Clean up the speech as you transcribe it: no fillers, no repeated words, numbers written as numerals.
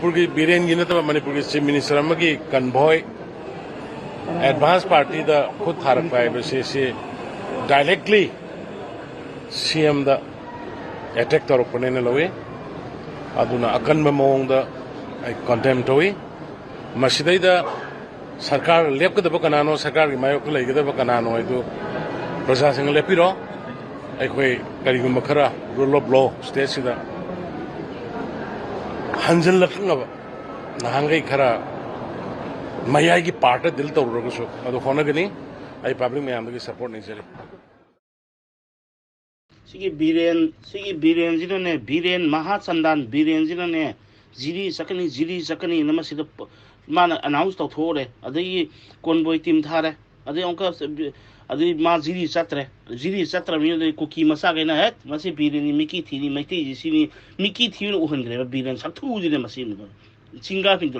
मणिपुर की बीरेन की नतब मणिपुर की चीफ मिनिस्टर की कन्वॉय एडवांस पार्टी दा खुद थारक पाए से डायरेक्टली सीएम दा अटैक तौरपने लवे अदुना अकन्ब मौंग दा कंडेम तोई मसिदैदा सरकार लेपकदब कनानो सरकार की मायोक लेगदब कनानो है प्रजासंग लेपिरो अखोई करिगुम खरा रूल ऑफ लॉ स्टेट सिदा हंजल लखंगब नहांगई खरा मयाई की पार्ट दिल तौरगसु अदो होनगनी आई पब्लिक मैम की सपोर्ट नहीं चले सिगी बीरेन जिने बीरेन महाचंदान बीरेन जिने जिरी सकनी नमसिद माना अनाउंस तौथोरे अदई कॉन्वॉय टीम थारे अदई अंका अदई मा जिरी चत्र मी कुकी मसा गैना है मसे बीरेन मिकी थीनी मैती जिसिनी मिकी थीन उहनग्रे बीरेन सक्थु जिने मसे चिंगा पिंजो